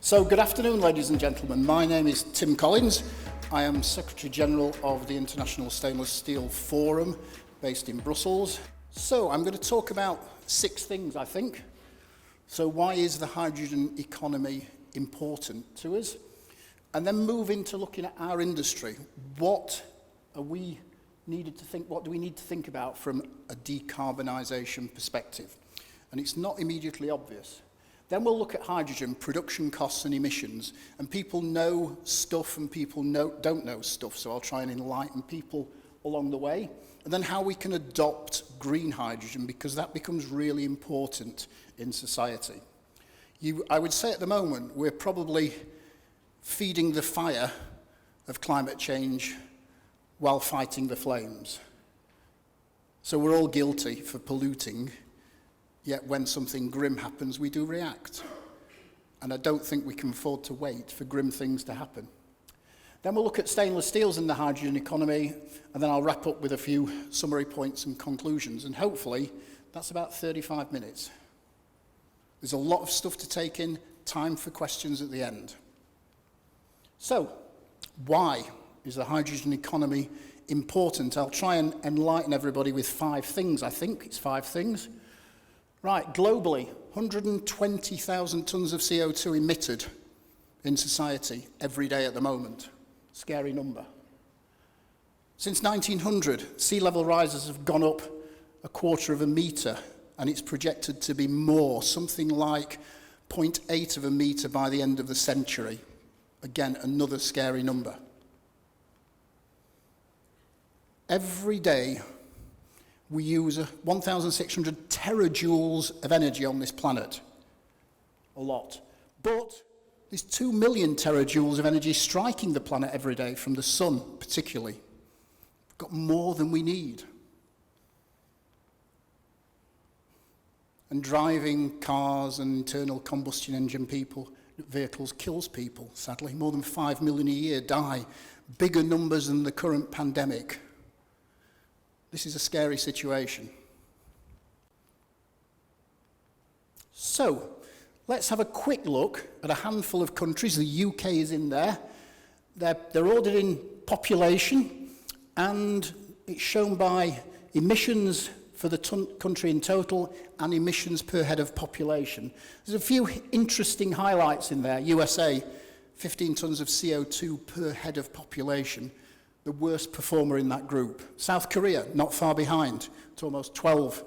So good afternoon, ladies and gentlemen. My name is Tim Collins. I am Secretary General of the International Stainless Steel Forum based in Brussels. So I'm going to talk about 6 things, I think. So why is the hydrogen economy important to us? And then move into looking at our industry. What do we need to think about from a decarbonisation perspective? And it's not immediately obvious. Then we'll look at hydrogen, production costs and emissions. And people know stuff and people don't know stuff, so I'll try and enlighten people along the way. And then how we can adopt green hydrogen, because that becomes really important in society. I would say at the moment, we're probably feeding the fire of climate change while fighting the flames. So we're all guilty for polluting, yet when something grim happens, we do react. And I don't think we can afford to wait for grim things to happen. Then we'll look at stainless steels in the hydrogen economy, and then I'll wrap up with a few summary points and conclusions, and hopefully that's about 35 minutes. There's a lot of stuff to take in, time for questions at the end. So, why is the hydrogen economy important? I'll try and enlighten everybody with 5 things, I think. It's 5 things. Right, globally, 120,000 tonnes of CO2 emitted in society every day at the moment. Scary number. Since 1900, sea level rises have gone up 1/4 of a metre, and it's projected to be more, something like 0.8 of a metre by the end of the century. Again, another scary number. Every day, we use 1,600 terajoules of energy on this planet. A lot. But there's 2 million terajoules of energy striking the planet every day, from the sun particularly. We've got more than we need. And driving cars and internal combustion engine vehicles kills people, sadly. More than 5 million a year die. Bigger numbers than the current pandemic. This is a scary situation. So, let's have a quick look at a handful of countries. The UK is in there. They're ordered in population, and it's shown by emissions for the country in total and emissions per head of population. There's a few interesting highlights in there. USA, 15 tonnes of CO2 per head of population. The worst performer in that group. South Korea, not far behind, to almost 12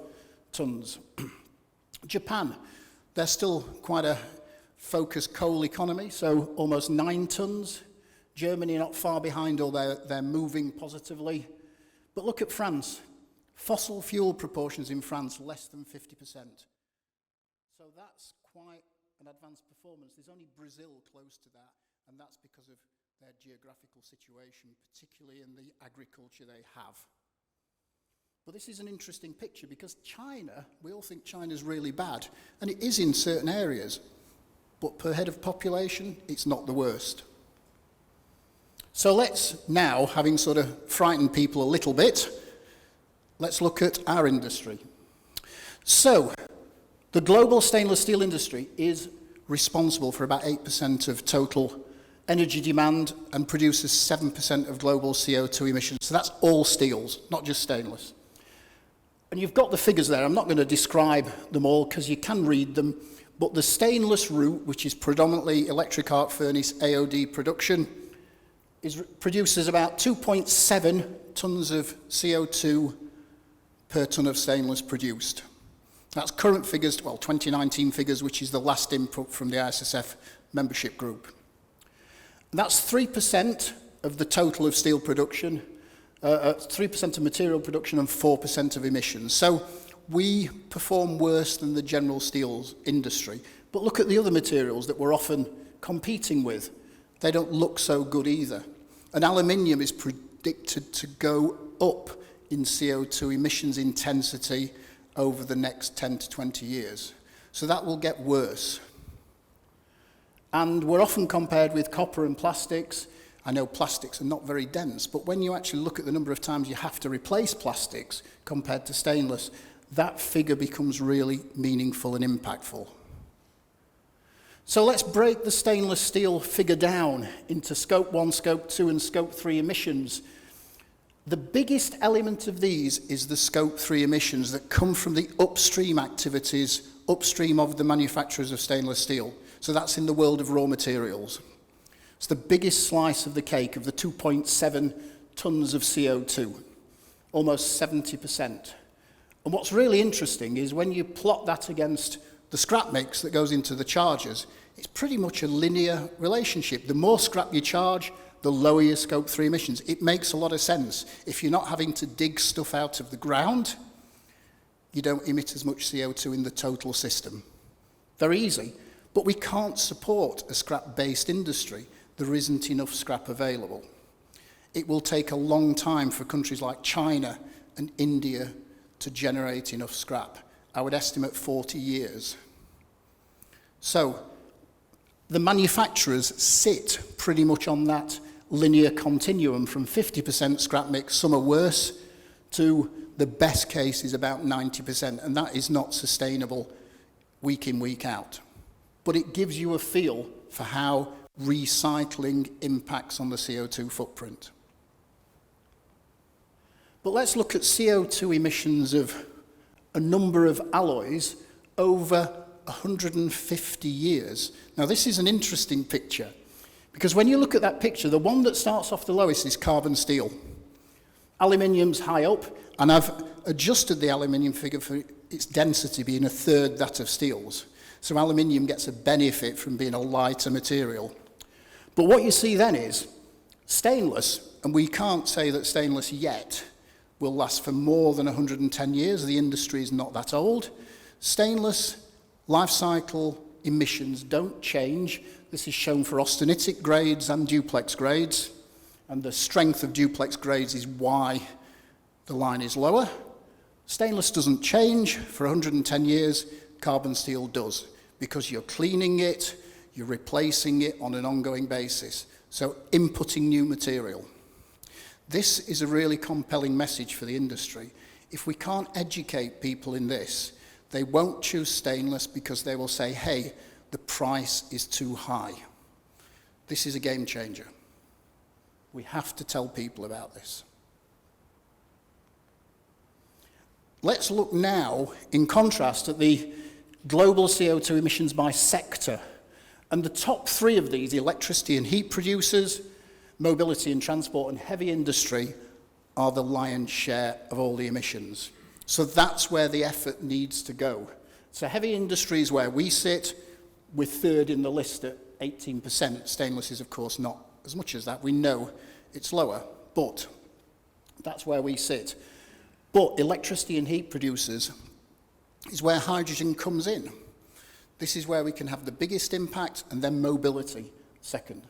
tonnes. Japan, they're still quite a focused coal economy, so almost 9 tonnes. Germany, not far behind, although they're moving positively. But look at France. Fossil fuel proportions in France, less than 50%. So that's quite an advanced performance. There's only Brazil close to that, and that's because of their geographical situation, particularly in the agriculture they have. But this is an interesting picture because China, we all think China's really bad, and it is in certain areas, but per head of population, it's not the worst. So let's now, having sort of frightened people a little bit, let's look at our industry. So, the global stainless steel industry is responsible for about 8% of total energy demand and produces 7% of global CO2 emissions. So that's all steels, not just stainless. And you've got the figures there. I'm not going to describe them all because you can read them. But the stainless route, which is predominantly electric arc furnace AOD production, produces about 2.7 tonnes of CO2 per tonne of stainless produced. That's current figures, well, 2019 figures, which is the last input from the ISSF membership group. That's 3% of the total of steel production, 3% of material production and 4% of emissions. So we perform worse than the general steels industry. But look at the other materials that we're often competing with. They don't look so good either. And aluminium is predicted to go up in CO2 emissions intensity over the next 10 to 20 years. So that will get worse. And we're often compared with copper and plastics. I know plastics are not very dense, but when you actually look at the number of times you have to replace plastics compared to stainless, that figure becomes really meaningful and impactful. So let's break the stainless steel figure down into Scope 1, Scope 2 and Scope 3 emissions. The biggest element of these is the Scope 3 emissions that come from the upstream activities, upstream of the manufacturers of stainless steel. So that's in the world of raw materials. It's the biggest slice of the cake of the 2.7 tonnes of CO2, almost 70%. And what's really interesting is when you plot that against the scrap mix that goes into the chargers, it's pretty much a linear relationship. The more scrap you charge, the lower your Scope 3 emissions. It makes a lot of sense. If you're not having to dig stuff out of the ground, you don't emit as much CO2 in the total system. Very easy. But we can't support a scrap-based industry. There isn't enough scrap available. It will take a long time for countries like China and India to generate enough scrap. I would estimate 40 years. So the manufacturers sit pretty much on that linear continuum from 50% scrap mix, some are worse, to the best case is about 90%, and that is not sustainable week in, week out. But it gives you a feel for how recycling impacts on the CO2 footprint. But let's look at CO2 emissions of a number of alloys over 150 years. Now, this is an interesting picture, because when you look at that picture, the one that starts off the lowest is carbon steel. Aluminium's high up, and I've adjusted the aluminium figure for its density being a third that of steel's. So aluminium gets a benefit from being a lighter material. But what you see then is stainless, and we can't say that stainless yet will last for more than 110 years. The industry is not that old. Stainless life cycle emissions don't change. This is shown for austenitic grades and duplex grades, and the strength of duplex grades is why the line is lower. Stainless doesn't change for 110 years, carbon steel does, because you're cleaning it, you're replacing it on an ongoing basis. So inputting new material. This is a really compelling message for the industry. If we can't educate people in this, they won't choose stainless because they will say, hey, the price is too high. This is a game changer. We have to tell people about this. Let's look now, in contrast, at the global CO2 emissions by sector. And the top three of these, electricity and heat producers, mobility and transport, and heavy industry, are the lion's share of all the emissions. So that's where the effort needs to go. So heavy industry is where we sit. We're third in the list at 18%. Stainless is, of course, not as much as that. We know it's lower, but that's where we sit. But electricity and heat producers is where hydrogen comes in. This is where we can have the biggest impact, and then mobility second.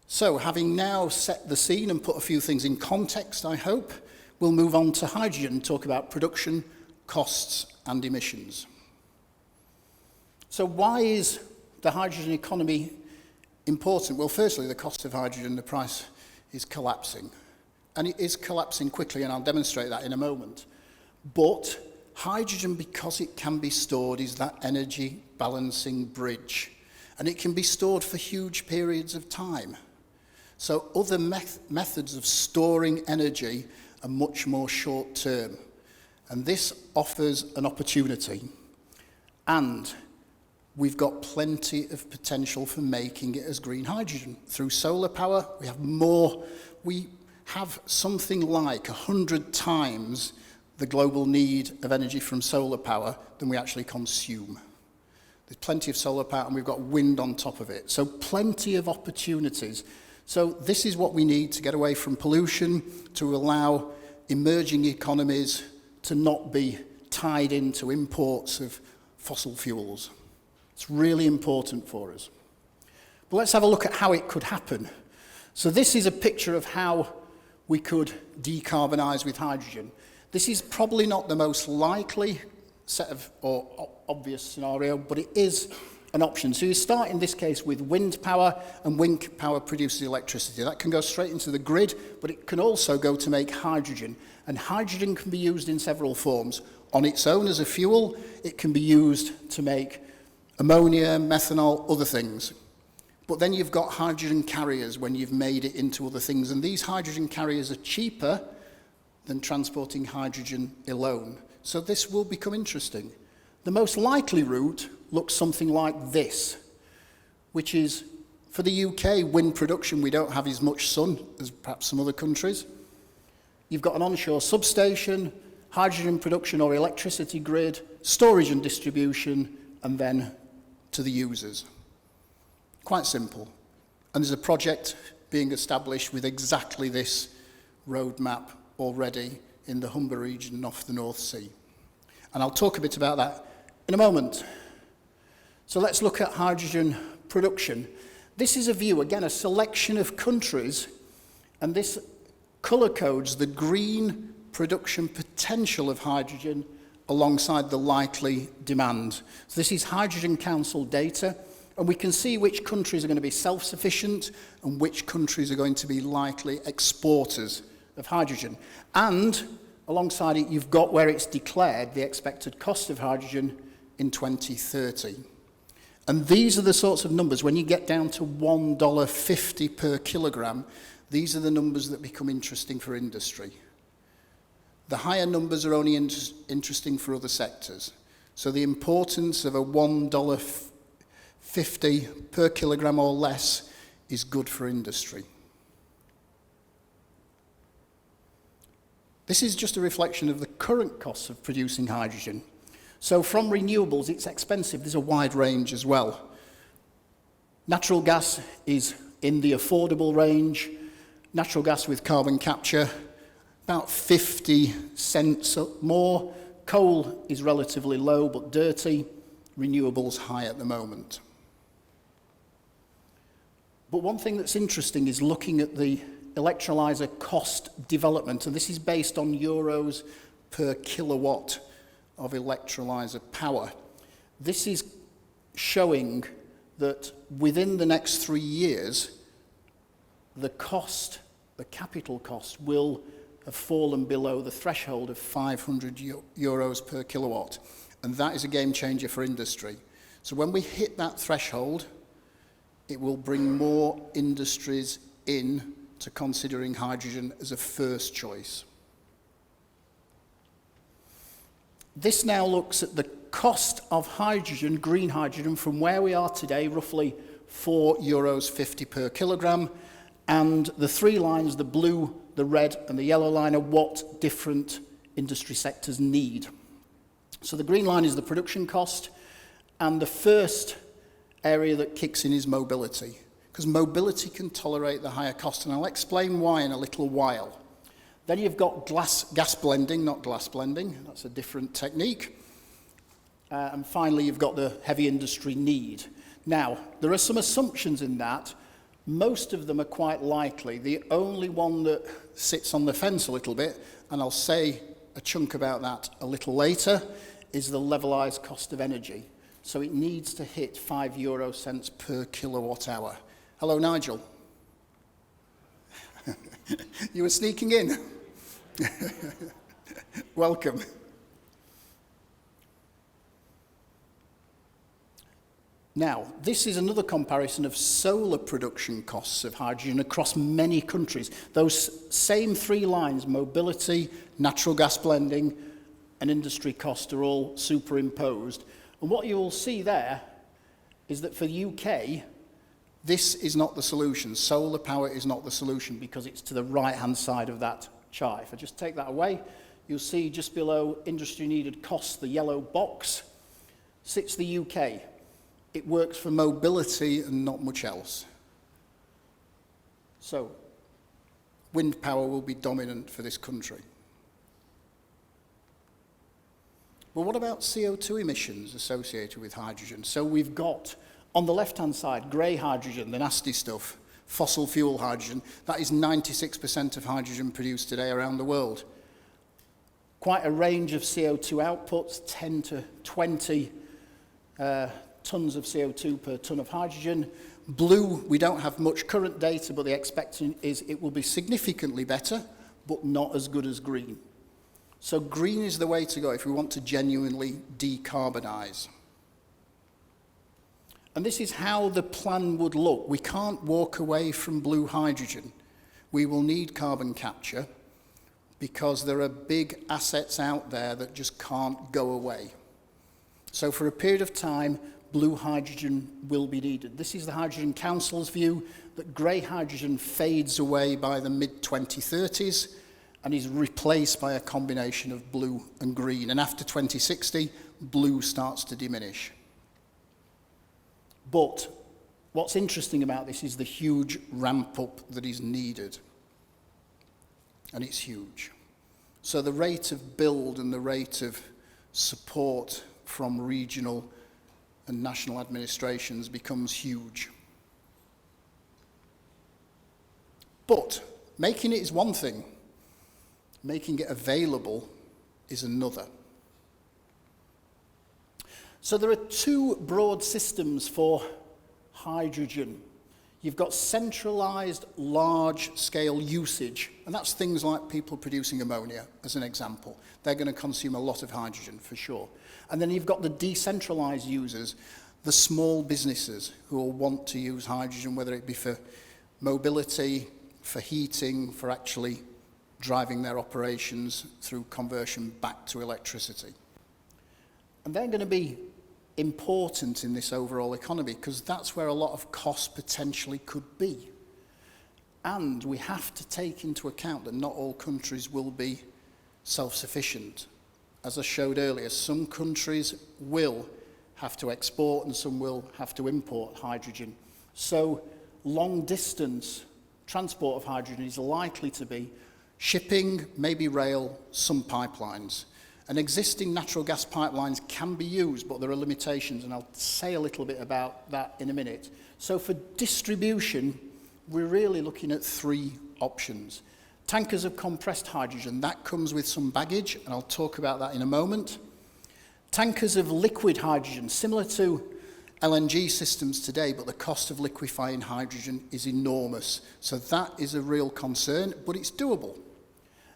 So, having now set the scene and put a few things in context, I hope, we'll move on to hydrogen and talk about production, costs, and emissions. So why is the hydrogen economy important? Well, firstly, the cost of hydrogen, the price is collapsing. And it is collapsing quickly, and I'll demonstrate that in a moment. But hydrogen, because it can be stored, is that energy balancing bridge. And it can be stored for huge periods of time. So other methods of storing energy are much more short term. And this offers an opportunity. And we've got plenty of potential for making it as green hydrogen. Through solar power, we have something like 100 times the global need of energy from solar power than we actually consume. There's plenty of solar power, and we've got wind on top of it. So plenty of opportunities. So this is what we need to get away from pollution, to allow emerging economies to not be tied into imports of fossil fuels. It's really important for us. But let's have a look at how it could happen. So this is a picture of how we could decarbonize with hydrogen. This is probably not the most likely set of or obvious scenario, but it is an option. So you start in this case with wind power, and wind power produces electricity. That can go straight into the grid, but it can also go to make hydrogen. And hydrogen can be used in several forms. On its own as a fuel, it can be used to make ammonia, methanol, other things. But then you've got hydrogen carriers when you've made it into other things, and these hydrogen carriers are cheaper than transporting hydrogen alone. So this will become interesting. The most likely route looks something like this, which is, for the UK wind production, we don't have as much sun as perhaps some other countries. You've got an onshore substation, hydrogen production or electricity grid, storage and distribution, and then to the users. Quite simple. And there's a project being established with exactly this roadmap already in the Humber region off the North Sea. And I'll talk a bit about that in a moment. So let's look at hydrogen production. This is a view, again, a selection of countries, and this colour codes the green production potential of hydrogen alongside the likely demand. So this is Hydrogen Council data, and we can see which countries are going to be self-sufficient and which countries are going to be likely exporters of hydrogen. And alongside it, you've got where it's declared the expected cost of hydrogen in 2030. And these are the sorts of numbers, when you get down to $1.50 per kilogram, these are the numbers that become interesting for industry. The higher numbers are only interesting for other sectors. So the importance of a $1.50 per kilogram or less is good for industry. This is just a reflection of the current costs of producing hydrogen. So from renewables, it's expensive. There's a wide range as well. Natural gas is in the affordable range. Natural gas with carbon capture, about 50 cents more. Coal is relatively low but dirty. Renewables high at the moment. But one thing that's interesting is looking at the electrolyser cost development, and this is based on euros per kilowatt of electrolyser power. This is showing that within the next 3 years, the cost, the capital cost, will have fallen below the threshold of 500 euros per kilowatt. And that is a game changer for industry. So when we hit that threshold, it will bring more industries in to considering hydrogen as a first choice. This now looks at the cost of hydrogen, green hydrogen, from where we are today, roughly €4.50 per kilogram. And the three lines, the blue, the red, and the yellow line, are what different industry sectors need. So the green line is the production cost, and the first area that kicks in is mobility, because mobility can tolerate the higher cost, and I'll explain why in a little while. Then you've got gas blending, not glass blending. That's a different technique. And finally, you've got the heavy industry need. Now, there are some assumptions in that. Most of them are quite likely. The only one that sits on the fence a little bit, and I'll say a chunk about that a little later, is the levelized cost of energy. So it needs to hit 5 euro cents per kilowatt hour. Hello, Nigel. You were sneaking in. Welcome. Now, this is another comparison of solar production costs of hydrogen across many countries. Those same three lines, mobility, natural gas blending, and industry cost, are all superimposed. And what you will see there is that for the UK, this is not the solution. Solar power is not the solution because it's to the right-hand side of that chart. If I just take that away, you'll see just below industry needed costs, the yellow box, sits the UK. It works for mobility and not much else. So, wind power will be dominant for this country. Well, what about CO2 emissions associated with hydrogen? So we've got, on the left-hand side, grey hydrogen, the nasty stuff, fossil fuel hydrogen. That is 96% of hydrogen produced today around the world. Quite a range of CO2 outputs, 10 to 20 tons of CO2 per ton of hydrogen. Blue, we don't have much current data, but the expectation is it will be significantly better, but not as good as green. So green is the way to go if we want to genuinely decarbonize. And this is how the plan would look. We can't walk away from blue hydrogen. We will need carbon capture because there are big assets out there that just can't go away. So for a period of time, blue hydrogen will be needed. This is the Hydrogen Council's view that grey hydrogen fades away by the mid-2030s and is replaced by a combination of blue and green. And after 2060, blue starts to diminish. But what's interesting about this is the huge ramp up that is needed. And it's huge. So the rate of build and the rate of support from regional and national administrations becomes huge. But making it is one thing. Making it available is another. So there are two broad systems for hydrogen. You've got centralized large-scale usage, and that's things like people producing ammonia, as an example. They're going to consume a lot of hydrogen, for sure. And then you've got the decentralized users, the small businesses who will want to use hydrogen, whether it be for mobility, for heating, for actually driving their operations through conversion back to electricity. And they're going to be important in this overall economy because that's where a lot of cost potentially could be. And we have to take into account that not all countries will be self-sufficient. As I showed earlier, some countries will have to export and some will have to import hydrogen. So long distance transport of hydrogen is likely to be shipping, maybe rail, some pipelines. And existing natural gas pipelines can be used, but there are limitations, and I'll say a little bit about that in a minute. So for distribution, we're really looking at three options. Tankers of compressed hydrogen, that comes with some baggage, and I'll talk about that in a moment. Tankers of liquid hydrogen, similar to LNG systems today, but the cost of liquefying hydrogen is enormous. So that is a real concern, but it's doable.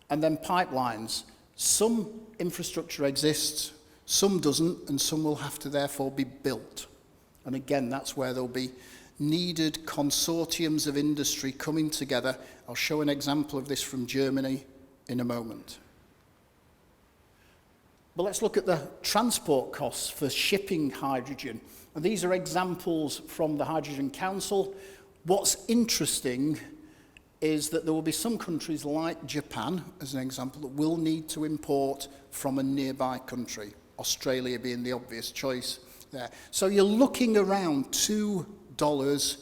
And then pipelines. Some infrastructure exists, some doesn't, and some will have to therefore be built. And again, that's where there'll be needed consortiums of industry coming together. I'll show an example of this from Germany in a moment. But let's look at the transport costs for shipping hydrogen. And these are examples from the Hydrogen Council. What's interesting is that there will be some countries like Japan, as an example, that will need to import from a nearby country, Australia being the obvious choice there. So you're looking around $2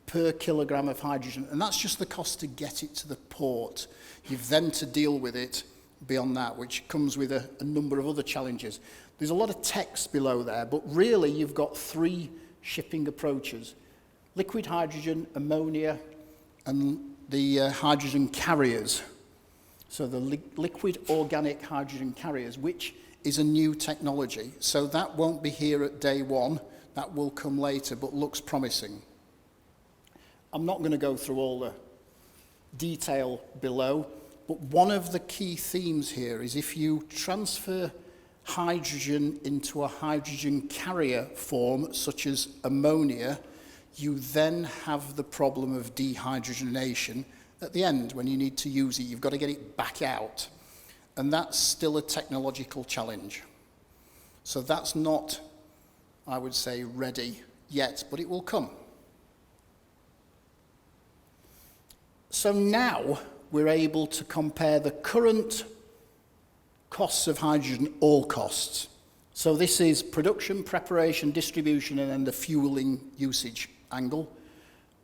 per kilogram of hydrogen, and that's just the cost to get it to the port. You've then to deal with it beyond that, which comes with a number of other challenges. There's a lot of text below there, but really you've got three shipping approaches: liquid hydrogen, ammonia, and the hydrogen carriers. So the liquid organic hydrogen carriers, which is a new technology. So that won't be here at day one. That will come later, but looks promising. I'm not going to go through all the detail below, but one of the key themes here is if you transfer hydrogen into a hydrogen carrier form, such as ammonia, you then have the problem of dehydrogenation at the end. When you need to use it, you've got to get it back out. And that's still a technological challenge. So that's not, I would say, ready yet, but it will come. So now we're able to compare the current costs of hydrogen, all costs. So this is production, preparation, distribution, and then the fueling usage angle.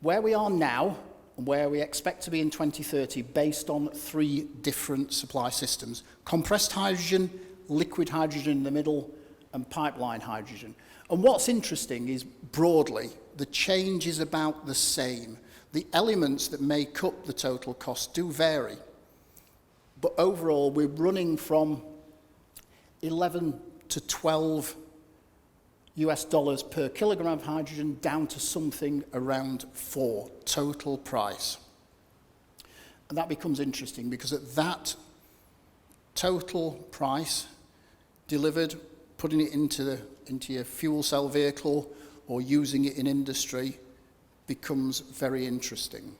Where we are now and where we expect to be in 2030 based on three different supply systems: compressed hydrogen, liquid hydrogen in the middle, and pipeline hydrogen. And what's interesting is, broadly, the change is about the same. The elements that make up the total cost do vary. But overall, we're running from 11 to 12 US dollars per kilogram of hydrogen down to something around 4 total price. And that becomes interesting because at that total price delivered, putting it into your fuel cell vehicle or using it in industry becomes very interesting.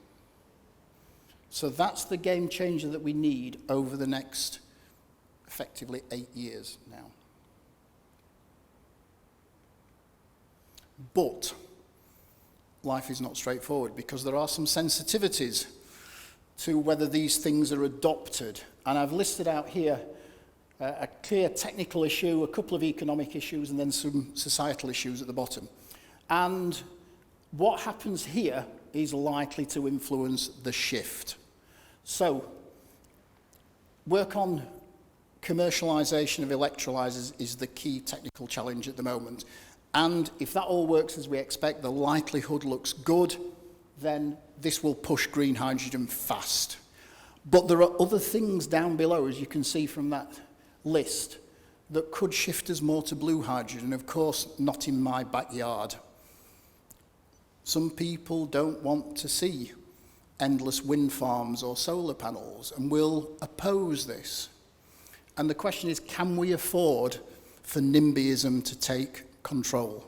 So that's the game changer that we need over the next, effectively, 8 years now. But life is not straightforward because there are some sensitivities to whether these things are adopted. And I've listed out here a clear technical issue, a couple of economic issues, and then some societal issues at the bottom. And what happens here is likely to influence the shift. So, work on commercialisation of electrolyzers is the key technical challenge at the moment. And if that all works as we expect, the likelihood looks good, then this will push green hydrogen fast. But there are other things down below, as you can see from that list, that could shift us more to blue hydrogen. Of course, not in my backyard. Some people don't want to see endless wind farms or solar panels and will oppose this. And the question is, can we afford for NIMBYism to take control?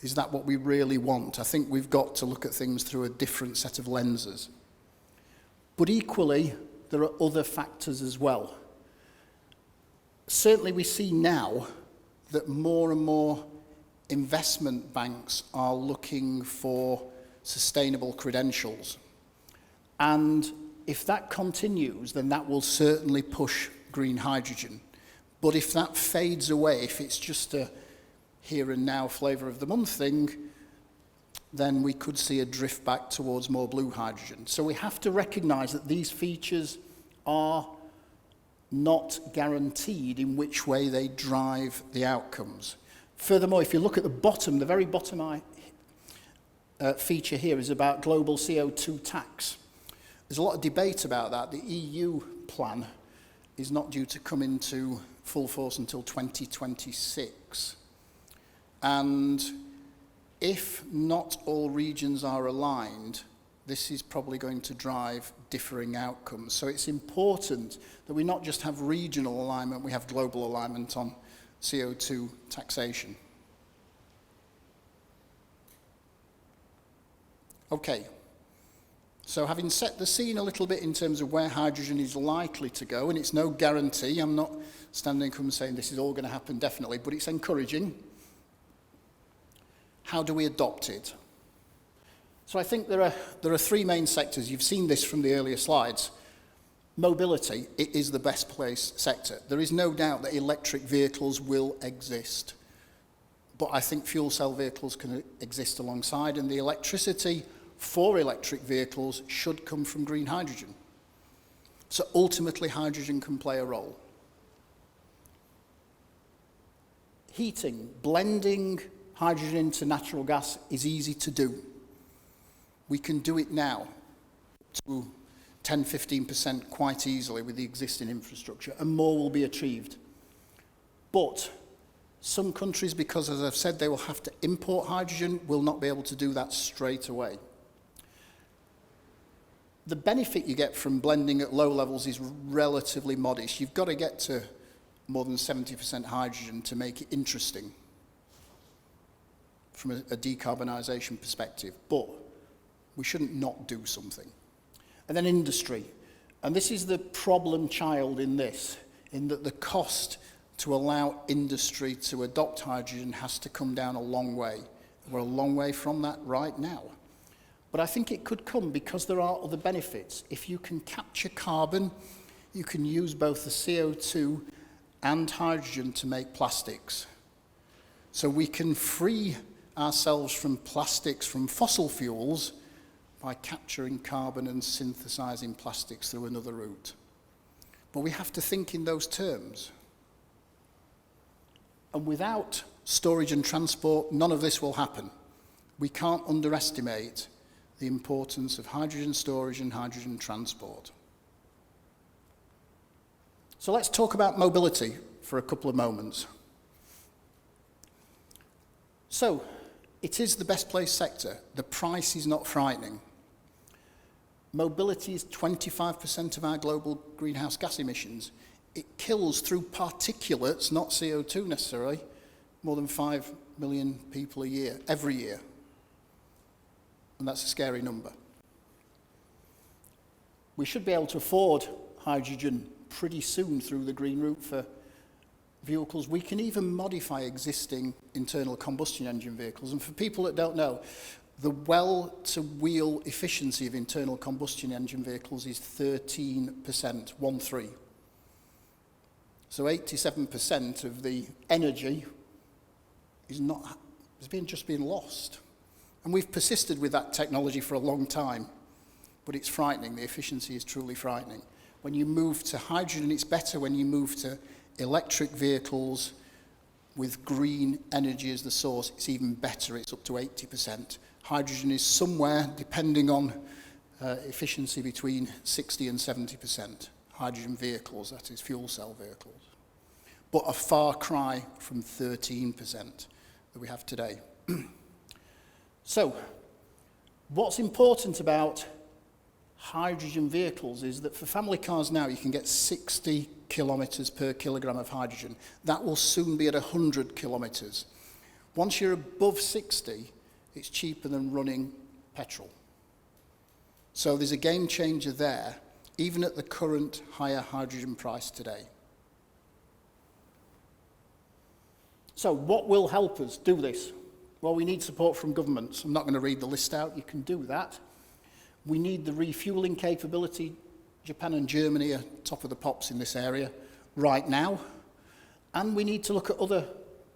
Is that what we really want? I think we've got to look at things through a different set of lenses. But equally, there are other factors as well. Certainly we see now that more and more investment banks are looking for sustainable credentials. And if that continues, then that will certainly push green hydrogen. But if that fades away, if it's just a here and now flavour of the month thing, then we could see a drift back towards more blue hydrogen. So we have to recognise that these features are not guaranteed in which way they drive the outcomes. Furthermore, if you look at the bottom, the very bottom feature here is about global CO2 tax. There's a lot of debate about that. The EU plan is not due to come into full force until 2026. And if not all regions are aligned, this is probably going to drive differing outcomes. So it's important that we not just have regional alignment, we have global alignment on CO2 taxation. Okay, so having set the scene a little bit in terms of where hydrogen is likely to go, and it's no guarantee, I'm not standing up and saying this is all going to happen definitely, but it's encouraging. How do we adopt it? So I think there are three main sectors. You've seen this from the earlier slides. Mobility, it is the best placed sector. There is no doubt that electric vehicles will exist. But I think fuel cell vehicles can exist alongside, and the electricity for electric vehicles should come from green hydrogen. So ultimately, hydrogen can play a role. Heating, blending hydrogen into natural gas is easy to do. We can do it now to 10-15% quite easily with the existing infrastructure, and more will be achieved. But some countries, because as I've said, they will have to import hydrogen, will not be able to do that straight away. The benefit you get from blending at low levels is relatively modest. You've got to get to more than 70% hydrogen to make it interesting from a decarbonisation perspective. But we shouldn't not do something. And then industry. And this is the problem child in this, in that the cost to allow industry to adopt hydrogen has to come down a long way. We're a long way from that right now. But I think it could come because there are other benefits. If you can capture carbon, you can use both the CO2 and hydrogen to make plastics. So we can free ourselves from plastics from fossil fuels by capturing carbon and synthesizing plastics through another route. But we have to think in those terms. And without storage and transport, none of this will happen. We can't underestimate the importance of hydrogen storage and hydrogen transport. So let's talk about mobility for a couple of moments. So, it is the best placed sector. The price is not frightening. Mobility is 25% of our global greenhouse gas emissions. It kills through particulates, not CO2 necessarily, more than 5 million people a year, every year. And that's a scary number. We should be able to afford hydrogen pretty soon through the green route for vehicles. We can even modify existing internal combustion engine vehicles. And for people that don't know, the well-to-wheel efficiency of internal combustion engine vehicles is 13%, 1-3. So 87% of the energy is just being lost. And we've persisted with that technology for a long time, but it's frightening. The efficiency is truly frightening. When you move to hydrogen, it's better. When you move to electric vehicles with green energy as the source, it's even better. It's up to 80%. Hydrogen is somewhere, depending on efficiency, between 60 and 70%. Hydrogen vehicles, that is, fuel cell vehicles. But a far cry from 13% that we have today. So, what's important about hydrogen vehicles is that for family cars now, you can get 60 kilometres per kilogram of hydrogen. That will soon be at 100 kilometres. Once you're above 60, it's cheaper than running petrol. So there's a game changer there, even at the current higher hydrogen price today. So what will help us do this? Well, we need support from governments. I'm not going to read the list out. You can do that. We need the refueling capability. Japan and Germany are top of the pops in this area right now. And we need to look at other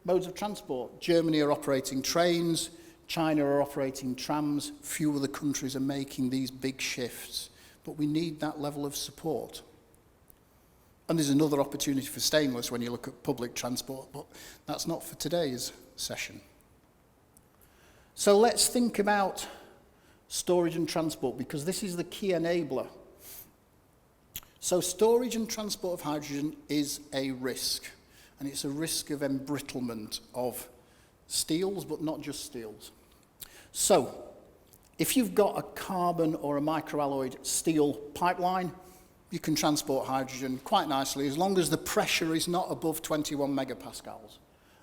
modes of transport. Germany are operating trains. China are operating trams. Few other countries are making these big shifts. But we need that level of support. And there's another opportunity for stainless when you look at public transport, but that's not for today's session. So let's think about storage and transport, because this is the key enabler. So storage and transport of hydrogen is a risk, and it's a risk of embrittlement of steels, but not just steels. So if you've got a carbon or a microalloyed steel pipeline, you can transport hydrogen quite nicely as long as the pressure is not above 21 megapascals.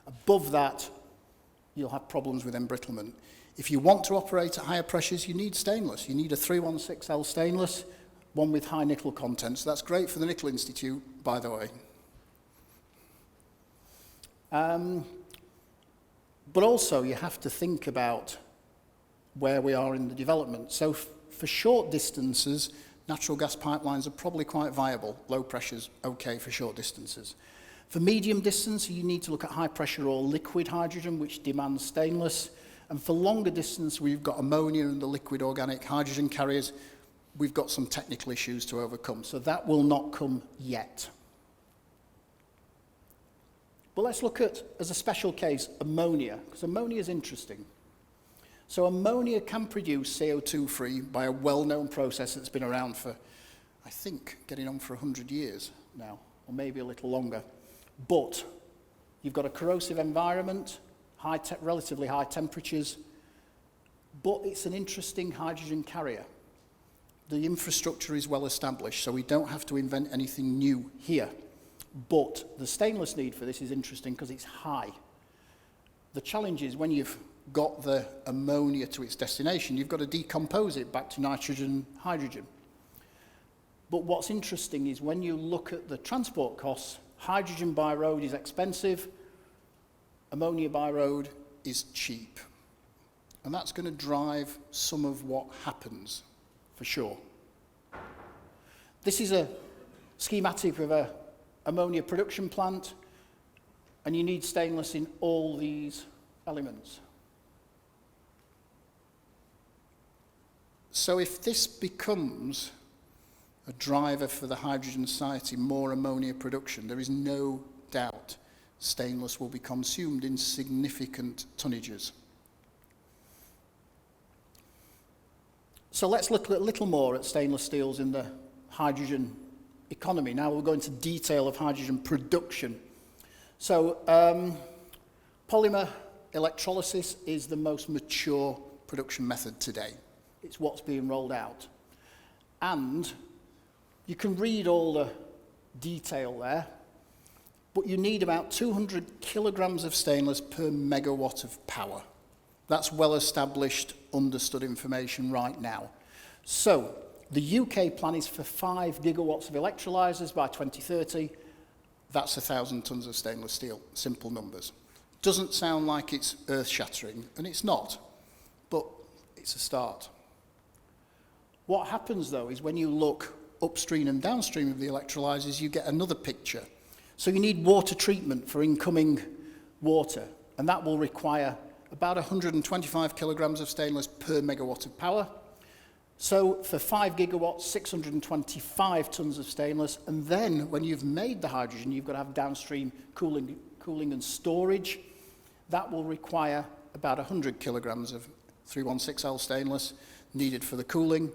Above that, you'll have problems with embrittlement. If you want to operate at higher pressures, you need stainless. You need a 316L stainless, one with high nickel content. So that's great for the Nickel Institute, by the way. But also, you have to think about where we are in the development. So for short distances, natural gas pipelines are probably quite viable. Low pressure's okay for short distances. For medium distance, you need to look at high pressure or liquid hydrogen, which demands stainless. And for longer distance, we've got ammonia and the liquid organic hydrogen carriers. We've got some technical issues to overcome, so that will not come yet. But let's look at, as a special case, ammonia, because ammonia is interesting. So ammonia can produce CO2-free by a well-known process that's been around for, I think, getting on for 100 years now, or maybe a little longer. But you've got a corrosive environment, relatively high temperatures, but it's an interesting hydrogen carrier. The infrastructure is well established, so we don't have to invent anything new here. But the stainless need for this is interesting because it's high. The challenge is when you've got the ammonia to its destination, you've got to decompose it back to nitrogen, hydrogen. But what's interesting is when you look at the transport costs, hydrogen by road is expensive, ammonia by road is cheap. And that's going to drive some of what happens, for sure. This is a schematic of an ammonia production plant, and you need stainless in all these elements. So if this becomes a driver for the hydrogen society, more ammonia production, there is no doubt stainless will be consumed in significant tonnages. So let's look a little more at stainless steels in the hydrogen economy. Now we'll go into detail of hydrogen production. So polymer electrolysis is the most mature production method today. It's what's being rolled out. And you can read all the detail there, but you need about 200 kilograms of stainless per megawatt of power. That's well-established, understood information right now. So, the UK plan is for 5 gigawatts of electrolyzers by 2030. That's 1,000 tons of stainless steel, simple numbers. Doesn't sound like it's earth-shattering, and it's not, but it's a start. What happens, though, is when you look upstream and downstream of the electrolyzers, you get another picture. So you need water treatment for incoming water, and that will require about 125 kilograms of stainless per megawatt of power. So for 5 gigawatts, 625 tons of stainless, and then when you've made the hydrogen, you've got to have downstream cooling and storage. That will require about 100 kilograms of 316L stainless needed for the cooling,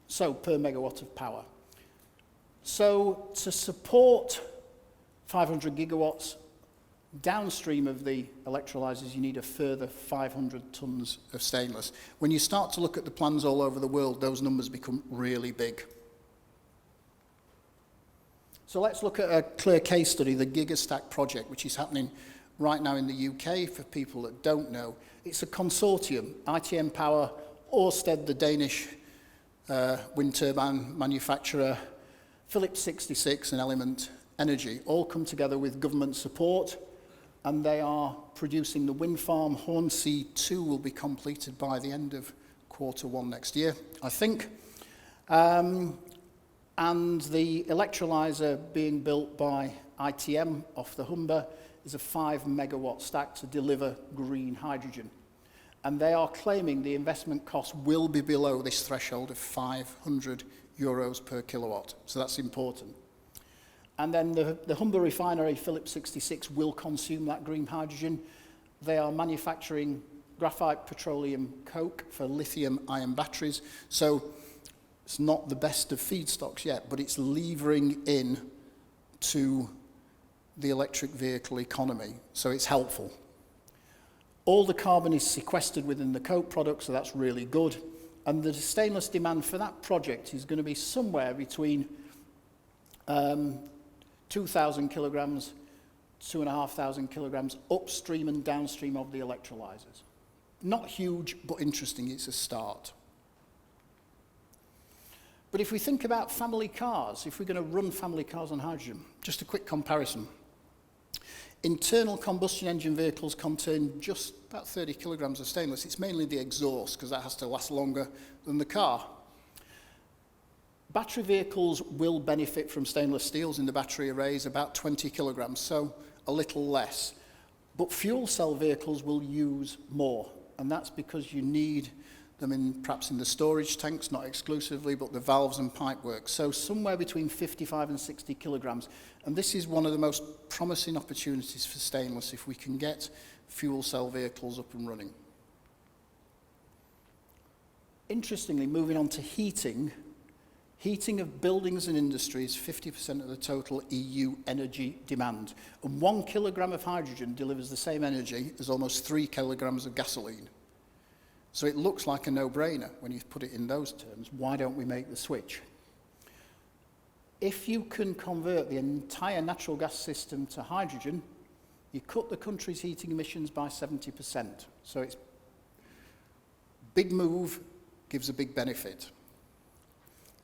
so per megawatt of power. So to support 500 gigawatts, downstream of the electrolyzers, you need a further 500 tons of stainless. When you start to look at the plans all over the world, those numbers become really big. So let's look at a clear case study, the GigaStack project, which is happening right now in the UK. For people that don't know, it's a consortium, ITM Power, Ørsted, the Danish wind turbine manufacturer, Phillips 66 and Element Energy, all come together with government support, and they are producing the wind farm. Hornsea 2 will be completed by the end of Q1 next year, I think. And the electrolyzer being built by ITM off the Humber is a 5 megawatt stack to deliver green hydrogen. And they are claiming the investment cost will be below this threshold of 500 euros per kilowatt. So that's important. And then the Humber refinery, Phillips 66, will consume that green hydrogen. They are manufacturing graphite petroleum coke for lithium-ion batteries. So it's not the best of feedstocks yet, but it's levering in to the electric vehicle economy. So it's helpful. All the carbon is sequestered within the coke product, so that's really good. And the stainless demand for that project is going to be somewhere between 2,000 kilograms, 2,500 kilograms upstream and downstream of the electrolyzers. Not huge, but interesting. It's a start. But if we think about family cars, if we're going to run family cars on hydrogen, just a quick comparison. Internal combustion engine vehicles contain just about 30 kilograms of stainless. It's mainly the exhaust, because that has to last longer than the car. Battery vehicles will benefit from stainless steels in the battery arrays, about 20 kilograms, so a little less. But fuel cell vehicles will use more, and that's because you need them perhaps in the storage tanks, not exclusively, but the valves and pipework. So somewhere between 55 and 60 kilograms. And this is one of the most promising opportunities for stainless if we can get fuel cell vehicles up and running. Interestingly, moving on to heating, heating of buildings and industry is 50% of the total EU energy demand. And 1 kilogram of hydrogen delivers the same energy as almost 3 kilograms of gasoline. So it looks like a no-brainer when you put it in those terms. Why don't we make the switch? If you can convert the entire natural gas system to hydrogen, you cut the country's heating emissions by 70%. So it's big move, gives a big benefit.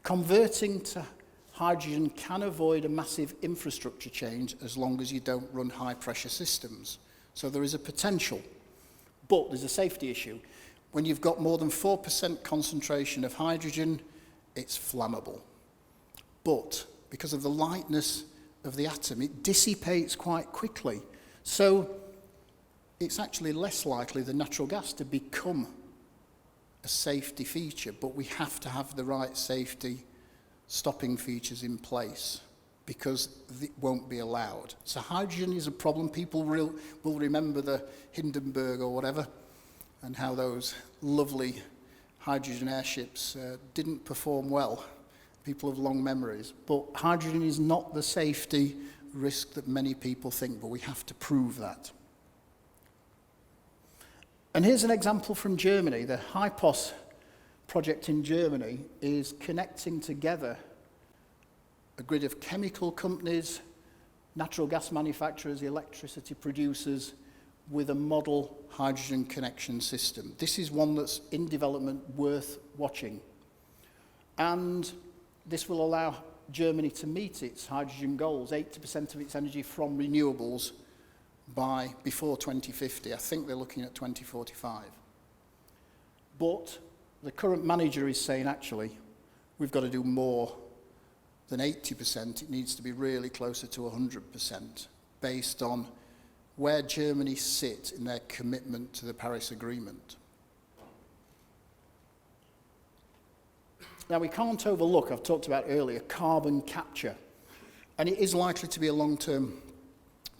Converting to hydrogen can avoid a massive infrastructure change as long as you don't run high-pressure systems. So there is a potential, but there's a safety issue. When you've got more than 4% concentration of hydrogen, it's flammable. But because of the lightness of the atom, it dissipates quite quickly. So it's actually less likely than natural gas to become a safety feature, but we have to have the right safety stopping features in place because it won't be allowed. So hydrogen is a problem. People will remember the Hindenburg or whatever, and how those lovely hydrogen airships didn't perform well. People have long memories. But hydrogen is not the safety risk that many people think, but we have to prove that. And here's an example from Germany. The HyPOS project in Germany is connecting together a grid of chemical companies, natural gas manufacturers, electricity producers, with a model hydrogen connection system. This is one that's in development, worth watching. And this will allow Germany to meet its hydrogen goals, 80% of its energy from renewables before 2050. I think they're looking at 2045. But the current manager is saying, actually, we've got to do more than 80%. It needs to be really closer to 100% based on where Germany sits in their commitment to the Paris Agreement. Now, we can't overlook, I've talked about earlier, carbon capture. And it is likely to be a long-term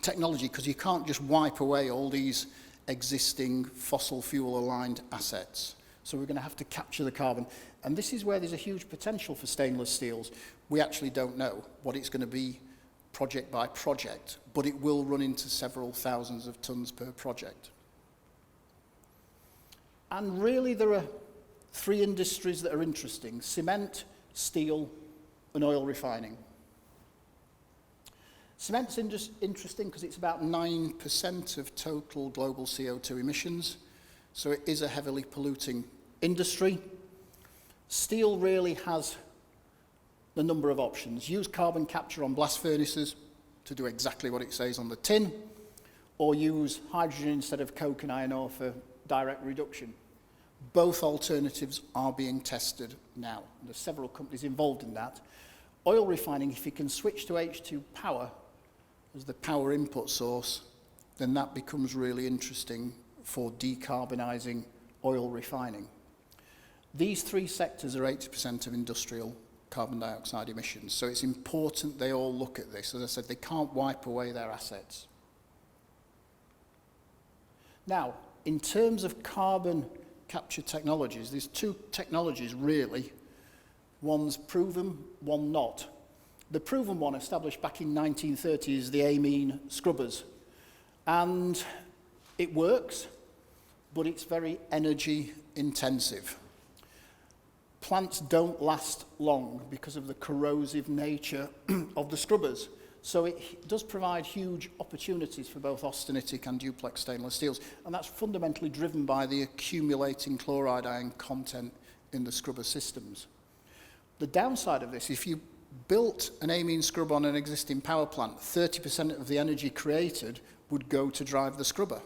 technology because you can't just wipe away all these existing fossil fuel-aligned assets. So we're going to have to capture the carbon. And this is where there's a huge potential for stainless steels. We actually don't know what it's going to be project by project, but it will run into several thousands of tons per project. And really there are three industries that are interesting: cement, steel, and oil refining. Cement's interesting because it's about 9% of total global CO2 emissions, so it is a heavily polluting industry. Steel really has the number of options. Use carbon capture on blast furnaces to do exactly what it says on the tin, or use hydrogen instead of coke and iron ore for direct reduction. Both alternatives are being tested now. There's several companies involved in that. Oil refining, if you can switch to H2 power as the power input source, then that becomes really interesting for decarbonising oil refining. These three sectors are 80% of industrial carbon dioxide emissions, so it's important they all look at this. As I said, they can't wipe away their assets. Now, in terms of carbon capture technologies, there's two technologies really. One's proven, one not. The proven one, established back in 1930, is the amine scrubbers. And it works, but it's very energy intensive. Plants don't last long because of the corrosive nature of the scrubbers. So it does provide huge opportunities for both austenitic and duplex stainless steels. And that's fundamentally driven by the accumulating chloride ion content in the scrubber systems. The downside of this, if you built an amine scrub on an existing power plant, 30% of the energy created would go to drive the scrubber.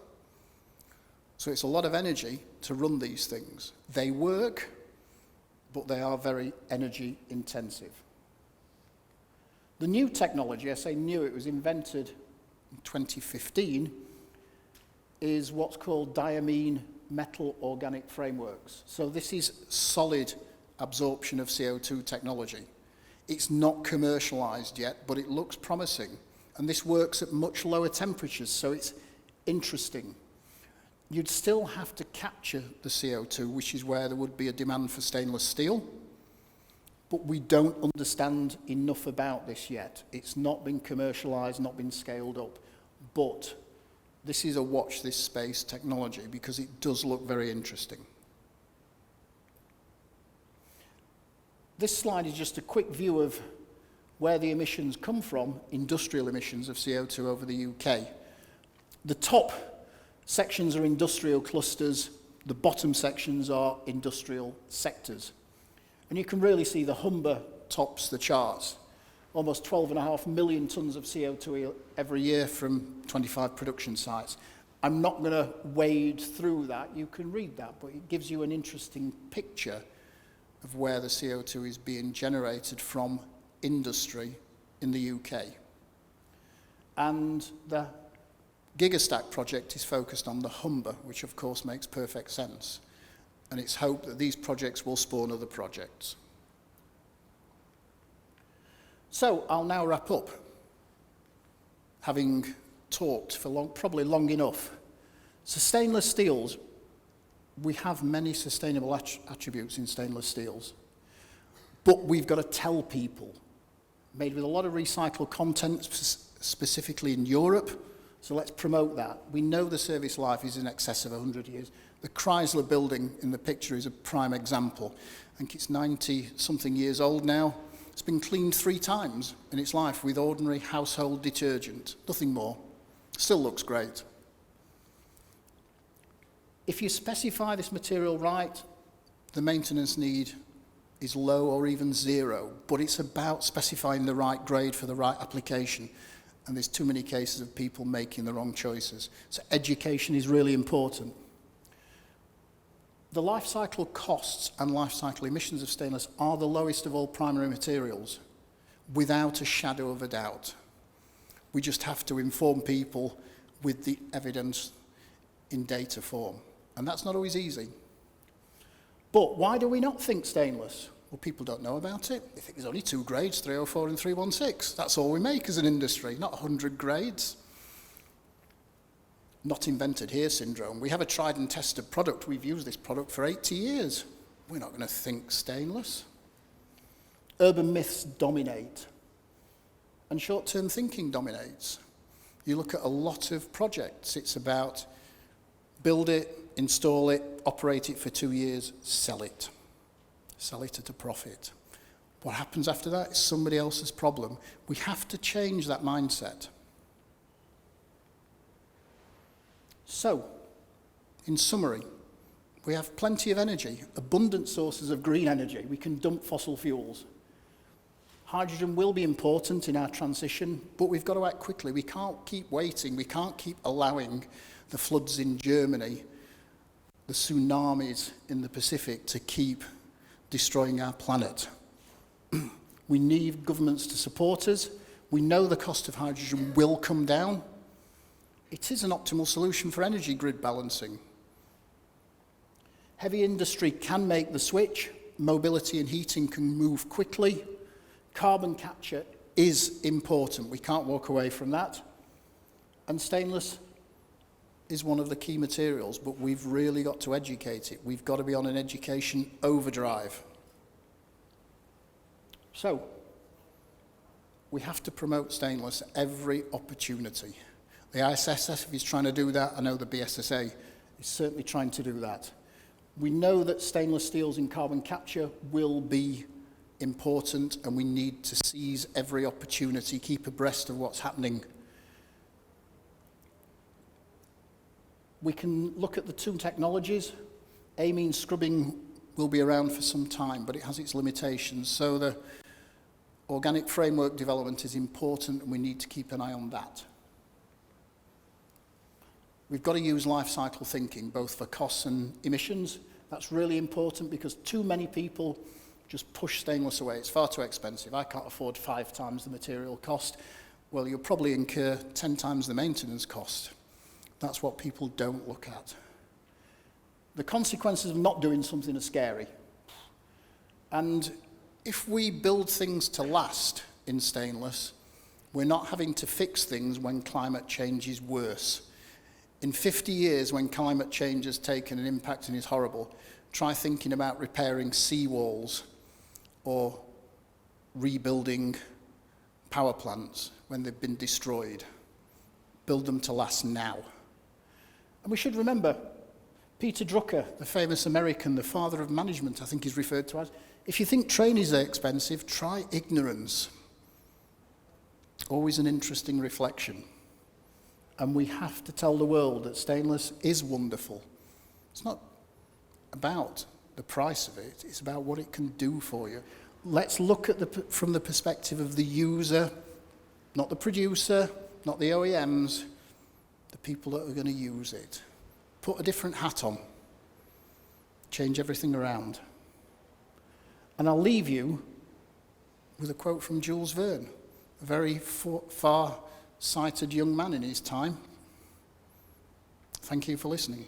So it's a lot of energy to run these things. They work, but they are very energy intensive. The new technology, I say new, it was invented in 2015, is what's called diamine metal organic frameworks. So this is solid absorption of CO2 technology. It's not commercialized yet, but it looks promising. And this works at much lower temperatures, so it's interesting. You'd still have to capture the CO2, which is where there would be a demand for stainless steel. But we don't understand enough about this yet. It's not been commercialized, not been scaled up. But this is a watch this space technology because it does look very interesting. This slide is just a quick view of where the emissions come from, industrial emissions of CO2 over the UK. The top sections are industrial clusters, the bottom sections are industrial sectors. And you can really see the Humber tops the charts. Almost 12.5 million tonnes of CO2 every year from 25 production sites. I'm not going to wade through that, you can read that, but it gives you an interesting picture of where the CO2 is being generated from industry in the UK. And the Gigastack project is focused on the Humber, which of course makes perfect sense. And it's hoped that these projects will spawn other projects. So I'll now wrap up, having talked for probably long enough. So stainless steels, we have many sustainable attributes in stainless steels, but we've got to tell people, made with a lot of recycled content, specifically in Europe, so let's promote that. We know the service life is in excess of 100 years. The Chrysler building in the picture is a prime example. I think it's 90-something years old now, It's been cleaned 3 times in its life with ordinary household detergent, nothing more. Still looks great. If you specify this material right, the maintenance need is low or even 0, but it's about specifying the right grade for the right application, and there's too many cases of people making the wrong choices. So education is really important. The life cycle costs and life cycle emissions of stainless are the lowest of all primary materials, without a shadow of a doubt. We just have to inform people with the evidence in data form, and that's not always easy. But why do we not think stainless? Well, people don't know about it. They think there's only 2 grades, 304 and 316. That's all we make as an industry, not 100 grades. Not invented here syndrome. We have a tried and tested product. We've used this product for 80 years. We're not going to think stainless. Urban myths dominate, and short-term thinking dominates. You look at a lot of projects. It's about build it, install it, operate it for 2 years, sell it. Sell it at a profit. What happens after that is somebody else's problem. We have to change that mindset. So, in summary, we have plenty of energy, abundant sources of green energy. We can dump fossil fuels. Hydrogen will be important in our transition, but we've got to act quickly. We can't keep waiting. We can't keep allowing the floods in Germany, the tsunamis in the Pacific to keep destroying our planet. We need governments to support us. We know the cost of hydrogen will come down. It is an optimal solution for energy grid balancing. Heavy industry can make the switch. Mobility and heating can move quickly. Carbon capture is important. We can't walk away from that. And stainless is one of the key materials, but we've really got to educate it. We've got to be on an education overdrive. So, we have to promote stainless every opportunity. The ISSF is trying to do that. I know the BSSA is certainly trying to do that. We know that stainless steels in carbon capture will be important, and we need to seize every opportunity, keep abreast of what's happening. We can look at the 2 technologies. Amine scrubbing will be around for some time, but it has its limitations. So the organic framework development is important, and we need to keep an eye on that. We've got to use life cycle thinking, both for costs and emissions. That's really important because too many people just push stainless away. It's far too expensive. I can't afford 5 times the material cost. Well, you'll probably incur 10 times the maintenance cost. That's what people don't look at. The consequences of not doing something are scary. And if we build things to last in stainless, we're not having to fix things when climate change is worse. In 50 years, when climate change has taken an impact and is horrible, try thinking about repairing seawalls or rebuilding power plants when they've been destroyed. Build them to last now. And we should remember, Peter Drucker, the famous American, the father of management, I think he's referred to as, if you think trainees are expensive, try ignorance. Always an interesting reflection. And we have to tell the world that stainless is wonderful. It's not about the price of it, it's about what it can do for you. Let's look at from the perspective of the user, not the producer, not the OEMs, the people that are going to use it. Put a different hat on. Change everything around. And I'll leave you with a quote from Jules Verne, a very far-sighted young man in his time. Thank you for listening.